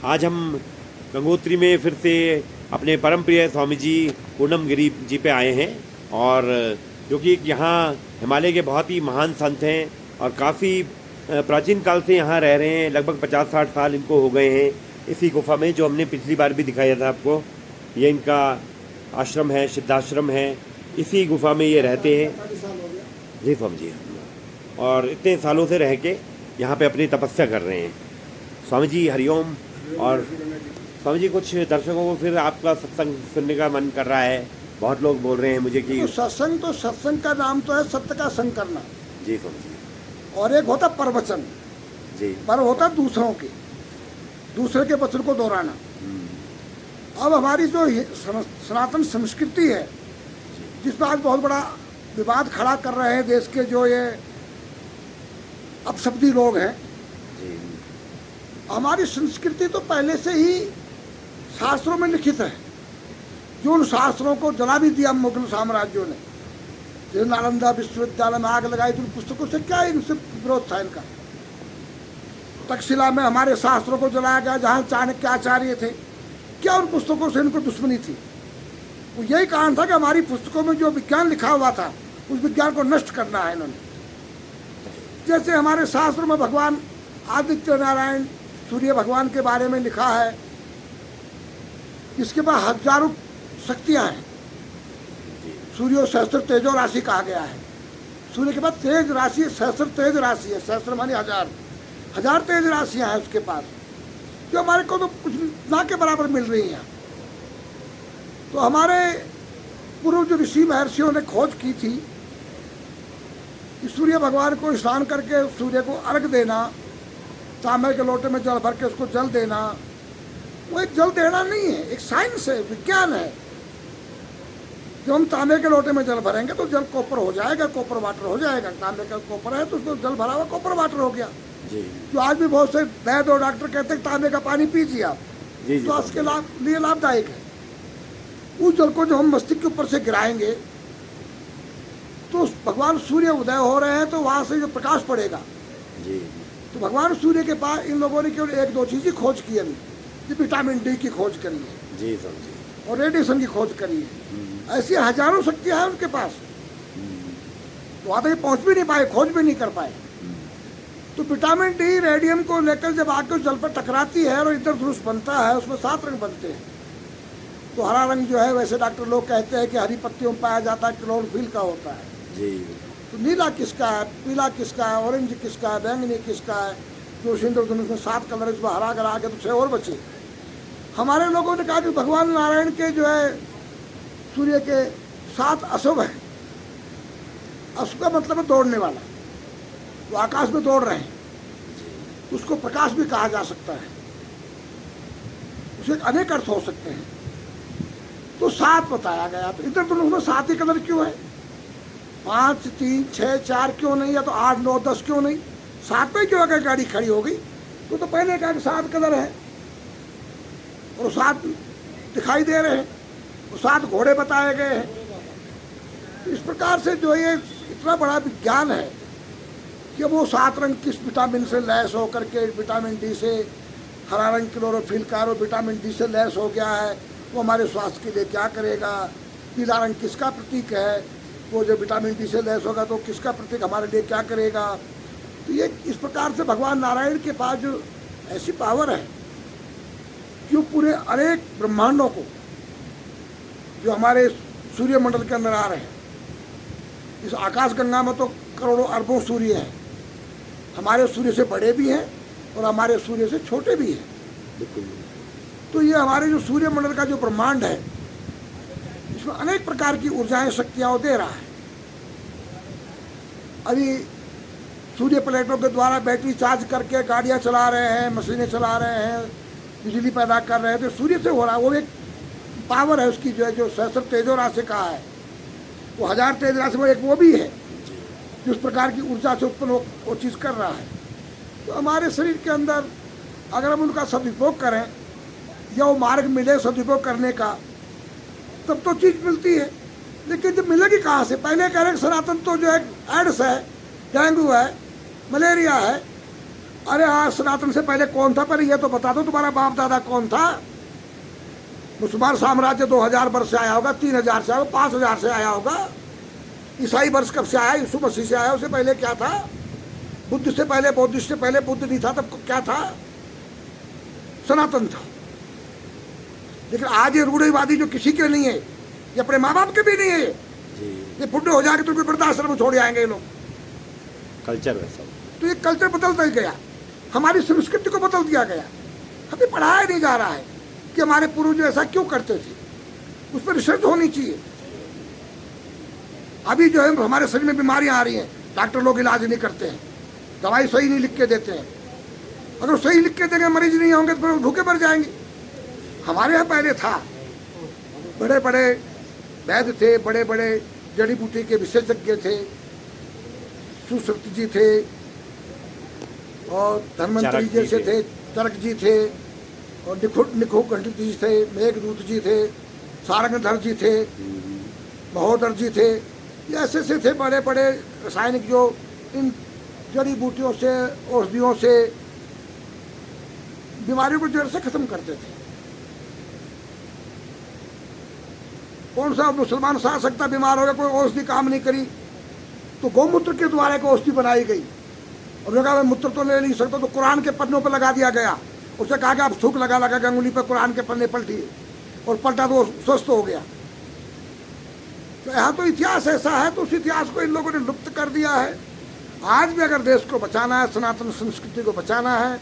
आज हम गंगोत्री में फिर से अपने परम प्रिय स्वामी जी पूर्णम गिरी जी पे आए हैं, और जो कि यहाँ हिमालय के बहुत ही महान संत हैं और काफ़ी प्राचीन काल से यहाँ रह रहे हैं। लगभग 50-60 साल इनको हो गए हैं इसी गुफा में, जो हमने पिछली बार भी दिखाया था आपको। ये इनका आश्रम है, सिद्धाश्रम है, इसी गुफा में ये रहते हैं। जी स्वामी जी, और इतने सालों से रह के यहाँ पे अपनी तपस्या कर रहे हैं। स्वामी जी हरिओम। और स्वामी जी, कुछ दर्शकों को फिर आपका सत्संग सुनने का मन कर रहा है। बहुत लोग बोल रहे हैं मुझे कि सत्संग का नाम तो है सत्य का संग करना। जी स्वामी जी। और एक होता प्रवचन जी, पर होता दूसरों के, दूसरे के वचन को दोहराना। अब हमारी जो सनातन संस्कृति है, जिसमें आज बहुत बड़ा विवाद खड़ा कर रहे हैं देश के जो ये अपशब्दी लोग हैं, हमारी संस्कृति तो पहले से ही शास्त्रों में लिखित है। जो उन शास्त्रों को जला भी दिया मुगल साम्राज्यों ने, जो नालंदा विश्वविद्यालय में आग लगाई थी, उन पुस्तकों से क्या इनसे विरोध था इनका। तक्षशिला में हमारे शास्त्रों को जलाया गया, जहाँ चाणक्य आचार्य थे, क्या उन पुस्तकों से इनको दुश्मनी थी? वो यही कारण था कि हमारी पुस्तकों में जो विज्ञान लिखा हुआ था, उस विज्ञान को नष्ट करना है इन्होंने। जैसे हमारे शास्त्रों में भगवान आदित्य नारायण सूर्य भगवान के बारे में लिखा है, इसके पास हजारों शक्तियाँ हैं। सूर्य सहस्त्र तेजो राशि कहा गया है। सूर्य के पास तेज राशि, सहस्त्र तेज राशि है। सहस्त्र मानी हजार, हजार तेज राशियाँ हैं उसके पास, जो हमारे को तो कुछ ना के बराबर मिल रही हैं। तो हमारे पूर्व जो ऋषि महर्षियों ने खोज की थी कि सूर्य भगवान को स्नान करके सूर्य को अर्घ देना, तांबे के लोटे में जल भर के उसको जल देना, वो एक जल देना नहीं है, एक साइंस है, विज्ञान है। जब हम तांबे के लोटे में जल भरेंगे तो जल कॉपर हो जाएगा, कॉपर वाटर हो जाएगा। तांबे का कॉपर है तो उसको जल भरा हुआ कॉपर वाटर हो गया। जो आज भी बहुत से वैद्य और डॉक्टर कहते हैं तांबे का पानी पीजिए आप, स्वास्थ्य के लिए लाभदायक है। उस जल को जो हम मस्तिष्क के ऊपर से गिराएंगे तो भगवान सूर्य उदय हो रहे हैं, तो वहाँ से जो प्रकाश पड़ेगा, तो भगवान सूर्य के पास इन लोगों ने केवल एक दो चीज़ की खोज की अभी, विटामिन डी की खोज करी है और रेडिएशन की खोज करी है। ऐसी हजारों शक्तियाँ हैं उनके पास, तो वहाँ तक पहुँच भी नहीं पाए, खोज भी नहीं कर पाए। तो विटामिन डी रेडियम को लेकर जब आके उस जल पर टकराती है और इंद्रधनुष बनता है, उसमें 7 रंग बनते हैं। तो हरा रंग जो है, वैसे डॉक्टर लोग कहते हैं कि हरी पत्तियों में पाया जाता है, क्लोरोफिल का होता है। तो नीला किसका है, पीला किसका है, ऑरेंज किसका है, बैंगनी किसका है। जो इंद्रधनुष में 7 कलर, इसमें हरा अगर आ गया तो 6 और बचे। हमारे लोगों ने कहा कि भगवान नारायण के जो है सूर्य के 7 अशुभ हैं। अशुभ का मतलब है दौड़ने वाला, वो आकाश में दौड़ रहे हैं, उसको प्रकाश भी कहा जा सकता है। उसे अनेक अर्थ हो सकते हैं। तो 7 बताया गया। तो इंद्रधनुष में 7 ही कलर क्यों है? 5, 3, 6, 4 क्यों नहीं, या तो 8, 9, 10 क्यों नहीं? 7 पे क्यों अगर गाड़ी खड़ी हो गई? तो पहले कहा कि 7 कलर है और 7 दिखाई दे रहे हैं, और 7 घोड़े बताए गए हैं। तो इस प्रकार से जो ये इतना बड़ा विज्ञान है कि वो 7 रंग किस विटामिन से लैस होकर के, विटामिन डी से, हरा रंग क्लोरोफिल का और विटामिन डी से लैस हो गया है, वो हमारे स्वास्थ्य के लिए क्या करेगा। पीला रंग किसका प्रतीक है, वो जो विटामिन डी से लैस होगा तो किसका प्रतीक हमारे लिए क्या करेगा। तो ये इस प्रकार से भगवान नारायण के पास जो ऐसी पावर है, जो पूरे अनेक ब्रह्मांडों को, जो हमारे सूर्यमंडल के अंदर आ रहे हैं, इस आकाश गंगा में तो करोड़ों अरबों सूर्य हैं। हमारे सूर्य से बड़े भी हैं और हमारे सूर्य से छोटे भी हैं। बिल्कुल। तो ये हमारे जो सूर्यमंडल का जो ब्रह्मांड है, इसमें अनेक प्रकार की ऊर्जाएं, शक्तियाँ दे रहा है। अभी सूर्य प्लेटों के द्वारा बैटरी चार्ज करके गाड़ियाँ चला रहे हैं, मशीनें चला रहे हैं, बिजली पैदा कर रहे हैं, तो सूर्य से हो रहा है। वो एक पावर है उसकी, जो है जो सहस्त्र तेजो राशि कहा है, वो 1000 तेज राशि में एक वो भी है, जो उस प्रकार की ऊर्जा से उत्पन्न वो चीज़ कर रहा है। तो हमारे शरीर के अंदर अगर हम उनका सदुपयोग करें, या वो मार्ग मिले सदुपयोग करने का, तब तो चीज़ मिलती है। लेकिन जब मिलेगी कहाँ से? पहले कह रहे सनातन तो जो है एड्स है, डेंगू है, मलेरिया है, अरे हाँ, सनातन से पहले कौन था? पहले ये तो बता दो तुम्हारा बाप दादा कौन था? मुसलमान साम्राज्य 2000 वर्ष से आया होगा, 3000 से आया होगा, 5000 से आया होगा। ईसाई वर्ष कब से आया? यीशु मसीह से आया। उससे पहले क्या था? बुद्ध से पहले, बौद्ध से पहले बुद्ध नहीं था, तब क्या था? सनातन था। लेकिन आज ये रूढ़िवादी जो किसी के नहीं है, ये अपने माँ बाप के भी नहीं है, ये बुढ़े हो जाएंगे तो कोई वृद्धाश्रम में छोड़ जाएंगे ये लोग। कल्चर वैसा। तो ये कल्चर बदलता ही गया, हमारी संस्कृति को बदल दिया गया। हमें पढ़ाया नहीं जा रहा है कि हमारे पूर्वज ऐसा क्यों करते थे, उस पर रिसर्च होनी चाहिए। अभी जो है हमारे शरीर में बीमारियां आ रही हैं, डॉक्टर लोग इलाज नहीं करते हैं, दवाई सही नहीं लिख के देते हैं। अगर सही लिख के देंगे, मरीज नहीं होंगे तो फिर भूखे मर जाएंगे। हमारे यहाँ पहले था, बड़े बड़े वैद्य थे, बड़े बड़े जड़ी बूटी के विशेषज्ञ थे, सुश्रुत जी थे और धन्वंतरी जैसे थे, चरक जी थे और निखुकंठ जी थे, मेघदूत जी थे, सारंगधर जी थे, महोदर जी थे। ये ऐसे से थे बड़े बड़े रासायनिक जो इन जड़ी बूटियों से, औषधियों से बीमारियों को जड़ से खत्म करते थे। कौन सा मुसलमान सा सकता बीमार हो गया, कोई औषधि काम नहीं करी, तो गौमूत्र के द्वारा एक औषधि बनाई गई और उन्होंने कहा मैं मूत्र तो ले नहीं सकता, तो कुरान के पन्नों पर लगा दिया गया। उसने कहा कि आप थूक लगा लगा के अंगुली पर कुरान के पन्ने पलटी और पलटा तो स्वस्थ हो गया। तो यहाँ तो इतिहास ऐसा है, तो उस इतिहास को इन लोगों ने लुप्त कर दिया है। आज भी अगर देश को बचाना है, सनातन संस्कृति को बचाना है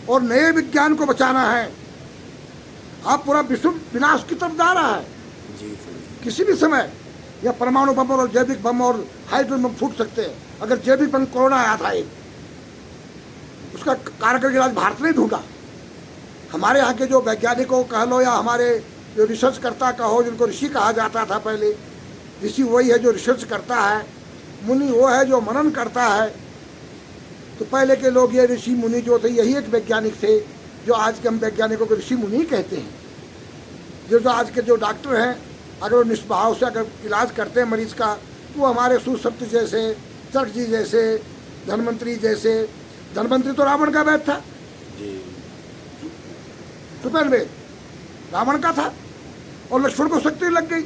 और नए विज्ञान को बचाना है, अब पूरा विश्व विनाश की तरफ जा रहा है। किसी भी समय या परमाणु बम और जैविक बम और हाइड्रोजन बम फूट सकते हैं। अगर जैविक बम कोरोना आया था एक, उसका कारगर इलाज भारत ने ढूंढा। हमारे यहाँ के जो वैज्ञानिकों कह लो या हमारे जो रिसर्च करता कहो, जिनको ऋषि कहा जाता था पहले, ऋषि वही है जो रिसर्च करता है, मुनि वो है जो मनन करता है। तो पहले के लोग ये ऋषि मुनि जो थे, यही एक वैज्ञानिक थे जो आज के हम वैज्ञानिकों को ऋषि मुनि कहते हैं। जो आज के जो डॉक्टर हैं, अगर वो निष्भाव से अगर इलाज करते हैं मरीज का, तो वो हमारे सुसप्त जैसे, चरक जी जैसे, धन्वंतरी जैसे। धन्वंतरी तो रावण का वैद्य था, सुपेन वेद रावण का था, और लक्ष्मण को शक्ति लग गई,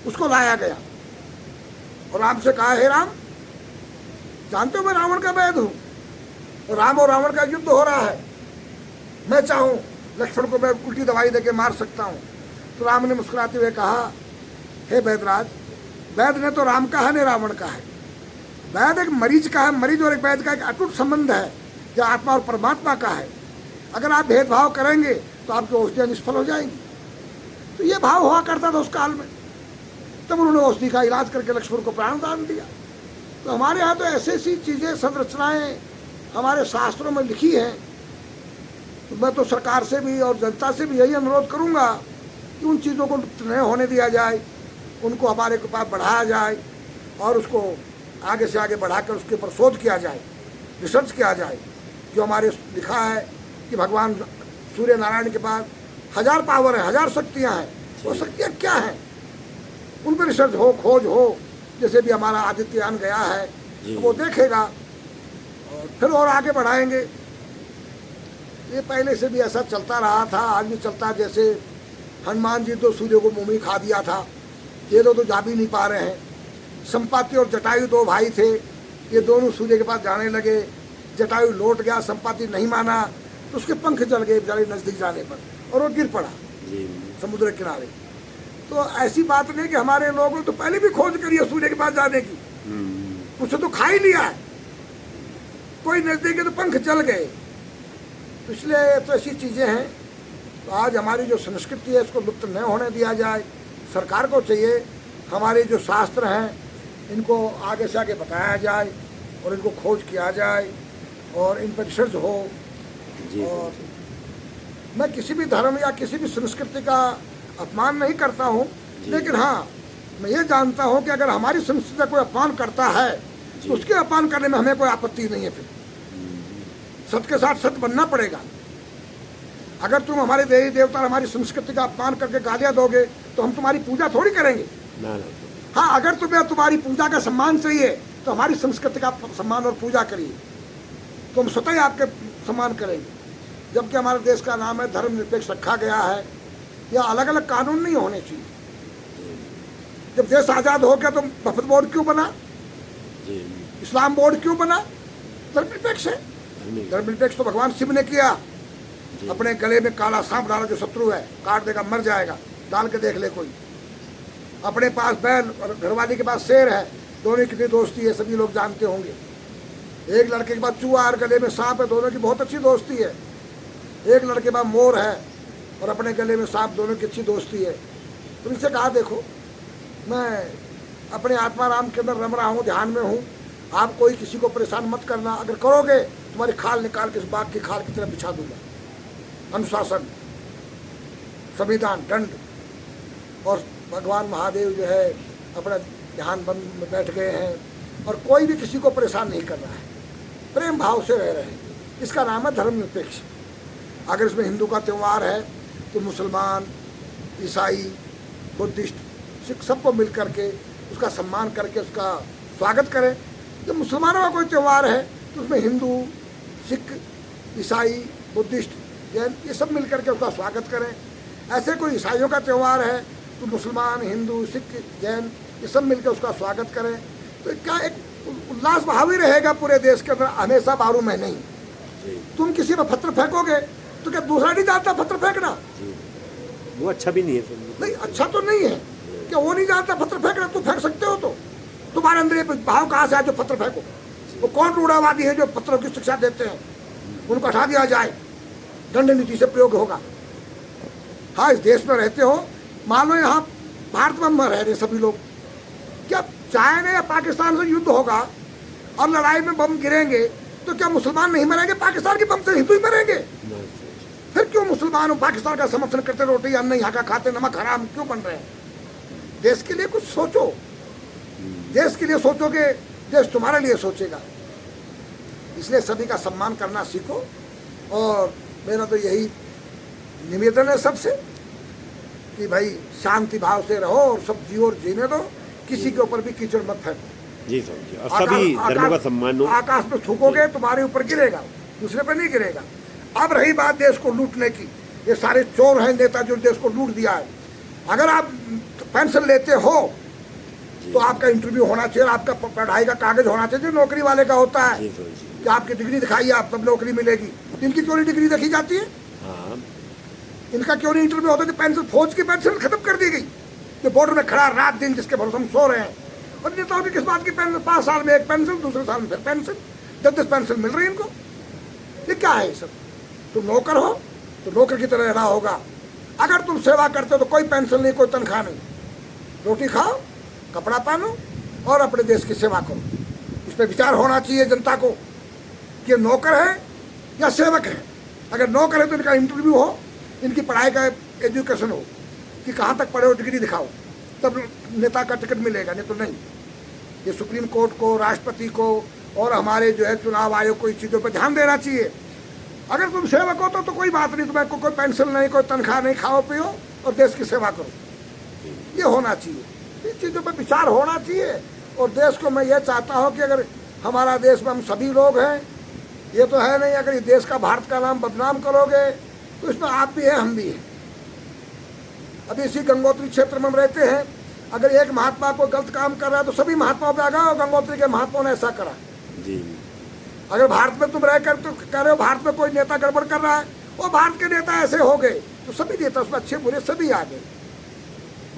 उसको लाया गया और राम से कहा, हे राम, जानते हो मैं रावण का वैद्य हूँ, राम और रावण का युद्ध हो रहा है, मैं चाहूँ लक्ष्मण को मैं उल्टी दवाई देके मार सकता हूँ। तो राम ने मुस्कुराते हुए कहा, हे वैद्यराज, वैद्य ने तो राम का है, नहीं रावण का है। वैद्य एक मरीज का है, मरीज और एक वैद्य का एक अटूट संबंध है जो आत्मा और परमात्मा का है। अगर आप भेदभाव करेंगे तो आपकी औषधियाँ निष्फल हो जाएंगी। तो ये भाव हुआ करता था उस काल में, तब उन्होंने औषधि का इलाज करके लक्ष्मण को प्राण दान दिया। तो हमारे यहाँ तो ऐसी ऐसी चीज़ें, संरचनाएँ हमारे शास्त्रों में लिखी हैं। तो मैं तो सरकार से भी और जनता से भी यही अनुरोध करूँगा कि उन चीज़ों को नहीं होने दिया जाए, उनको हमारे के पास बढ़ाया जाए और उसको आगे से आगे बढ़ाकर उसके ऊपर शोध किया जाए, रिसर्च किया जाए। जो हमारे लिखा है कि भगवान सूर्य नारायण के पास 1000 पावर है, 1000 शक्तियाँ हैं, वो शक्तियाँ क्या हैं, उन पर रिसर्च हो, खोज हो। जैसे भी हमारा आदित्ययान गया है, तो वो देखेगा और फिर और आगे बढ़ाएंगे। ये पहले से भी ऐसा चलता रहा था, आज भी चलता। जैसे हनुमान जी तो सूर्य को मुँह में खा दिया था, ये तो जा भी नहीं पा रहे हैं। संपाति और जटायु 2 भाई थे, ये दोनों सूर्य के पास जाने लगे। जटायु लौट गया, संपाति नहीं माना, तो उसके पंख जल गए बेचारे नज़दीक जाने पर, और वो गिर पड़ा समुद्र के किनारे। तो ऐसी बात नहीं कि हमारे लोगों तो पहले भी खोज करी है सूर्य के पास जाने की, उसे तो खा ही लिया है, कोई नज़दीक है तो पंख जल गए। तो इसलिए तो ऐसी चीज़ें हैं। तो आज हमारी जो संस्कृति है इसको लुप्त न होने दिया जाए। सरकार को चाहिए हमारे जो शास्त्र हैं इनको आगे से आगे बताया जाए और इनको खोज किया जाए और इन पर रिसर्च हो। और मैं किसी भी धर्म या किसी भी संस्कृति का अपमान नहीं करता हूँ, लेकिन हाँ मैं ये जानता हूँ कि अगर हमारी संस्कृति का कोई अपमान करता है तो उसके अपमान करने में हमें कोई आपत्ति नहीं है। फिर सत्य के साथ सत्य बनना पड़ेगा। अगर तुम हमारे देवी देवता हमारी संस्कृति का अपमान करके गालियाँ दोगे तो हम तुम्हारी पूजा थोड़ी करेंगे। हाँ, अगर तुम्हें तुम्हारी पूजा का सम्मान चाहिए तो हमारी संस्कृति का सम्मान और पूजा करिए। तो हम स्वतः ही आपके सम्मान करेंगे। जबकि हमारे देश का नाम है धर्मनिरपेक्ष रखा गया है। या अलग अलग कानून नहीं होने चाहिए। जब देश आज़ाद हो गया तो वक्फ बोर्ड क्यों बना, इस्लाम बोर्ड क्यों बना? धर्मनिरपेक्ष है। धर्मनिरपेक्ष तो भगवान शिव ने किया। अपने गले में काला सांप डाला, जो शत्रु है काट देगा मर जाएगा, डाल के देख ले कोई। अपने पास बैल और घरवाली के पास शेर है, दोनों की कितनी दोस्ती है सभी लोग जानते होंगे। एक लड़के के पास चूहा और गले में सांप है, दोनों की बहुत अच्छी दोस्ती है। एक लड़के के पास मोर है और अपने गले में सांप, दोनों की अच्छी दोस्ती है। तो इनसे कहा देखो मैं अपने आत्माराम के अंदर रम रहा हूँ, ध्यान में हूँ, आप कोई किसी को परेशान मत करना, अगर करोगे तुम्हारी खाल निकाल के इस बाघ की खाल की तरफ बिछा दूंगा। अनुशासन, संविधान, दंड। और भगवान महादेव जो है अपना ध्यान बंद में बैठ गए हैं और कोई भी किसी को परेशान नहीं कर रहा है, प्रेम भाव से रह रहे हैं। इसका नाम है धर्मनिरपेक्ष। अगर इसमें हिंदू का त्यौहार है तो मुसलमान, ईसाई, बुद्धिस्ट, सिख सबको मिल करके उसका सम्मान करके उसका स्वागत करें। जब मुसलमानों का कोई त्यौहार है तो उसमें हिंदू, सिख, ईसाई, बुद्धिस्ट, जैन ये सब मिल करके उसका स्वागत करें। ऐसे कोई ईसाइयों का त्यौहार है तो मुसलमान, हिंदू, सिख, जैन ये सब मिलकर उसका स्वागत करें। तो क्या एक उल्लास भाव ही रहेगा पूरे देश के अंदर, हमेशा बारू में नहीं। तुम किसी पर पत्थर फेंकोगे तो क्या दूसरा नहीं जानता पत्थर फेंकना? वो अच्छा भी नहीं है। नहीं, अच्छा तो नहीं है। क्या वो नहीं जानता पत्थर फेंकना? तुम फेंक सकते हो तो तुम्हारे अंदर ये भाव कहाँ से आए जो पत्थर फेंको? वो कौन रूढ़ावादी है जो पत्थरों की शिक्षा देते हैं? उनको हटा दिया जाए, दंड नीति से प्रयोग होगा। हाँ, इस देश में रहते हो, मान लो यहाँ भारत में रह रहे सभी लोग, क्या चाइना या पाकिस्तान से युद्ध होगा और लड़ाई में बम गिरेंगे तो क्या मुसलमान नहीं मरेंगे? पाकिस्तान के बम से हिंदू ही मरेंगे। फिर क्यों मुसलमान पाकिस्तान का समर्थन करते, रोटी अन्न यहाँ का खाते, नमक हराम क्यों बन रहे हैं? देश के लिए कुछ सोचो। देश के लिए सोचोगे, देश तुम्हारे लिए सोचेगा। इसलिए सभी का सम्मान करना सीखो। और मेरा तो यही निवेदन है सबसे कि भाई शांति भाव से रहो और सब जियो और जीने दो, किसी के ऊपर भी कीचड़ मत फेंको। जी सर जी, और सभी धर्मों का सम्मान हो। आकाश में थूकोगे तुम्हारे ऊपर गिरेगा, दूसरे पे नहीं गिरेगा। अब रही बात देश को लूटने की, ये सारे चोर हैं नेता जो देश को लूट दिया है। अगर आप पेंशन लेते हो तो आपका इंटरव्यू होना चाहिए, आपका पढ़ाई का कागज होना चाहिए, जो नौकरी वाले का होता है कि आपकी डिग्री दिखाइए, आप तब नौकरी मिलेगी। इनकी क्यों नहीं डिग्री देखी जाती है? इनका क्यों नहीं इंटरव्यू होता? पेंशन, फौज की पेंशन खत्म कर दी गई, जो बॉर्डर में खड़ा रात दिन जिसके भरोसे हम सो रहे हैं। और नेताओं की किस बात की पेंशन? 5 साल में एक पेंशन, दूसरे साल में फिर पेंशन, 10 पेंशन मिल रही है इनको। ये क्या है सब? तुम नौकर हो तो नौकर की तरह रहना होगा। अगर तुम सेवा करते हो तो कोई पेंशन नहीं, कोई तनख्वाह नहीं, रोटी खाओ, कपड़ा पहनो और अपने देश की सेवा करो। इस पर विचार होना चाहिए जनता को कि ये नौकर है या सेवक है। अगर नौकर है तो इनका इंटरव्यू हो, इनकी पढ़ाई का एजुकेशन हो कि कहाँ तक पढ़े हो, डिग्री दिखाओ, तब नेता का टिकट मिलेगा, नहीं तो नहीं। ये सुप्रीम कोर्ट को, राष्ट्रपति को और हमारे जो है चुनाव आयोग को इस चीज़ों पर ध्यान देना चाहिए। अगर तुम सेवक हो तो कोई बात नहीं, तुम्हें कोई पेंशन नहीं, कोई तनख्वाह नहीं, खाओ पियो और देश की सेवा करो। ये होना चाहिए, इन चीज़ों पर विचार होना चाहिए। और देश को मैं ये चाहता हूँ कि अगर हमारा देश में हम सभी लोग हैं, ये तो है नहीं, अगर इस देश का, भारत का नाम बदनाम करोगे तो इसमें आप भी हैं, हम भी हैं। अभी इसी गंगोत्री क्षेत्र में हम रहते हैं, अगर एक महात्मा को गलत काम कर रहा है तो सभी महात्माओं पे आ गए और गंगोत्री के महात्माओं ने ऐसा करा जी। अगर भारत में तुम रह कर तो कह रहे हो भारत में कोई नेता गड़बड़ कर रहा है, वो भारत के नेता ऐसे हो गए तो सभी नेता उसमें अच्छे बुरे सभी आ गए।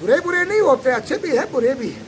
बुरे बुरे नहीं होते, अच्छे भी हैं, बुरे भी हैं।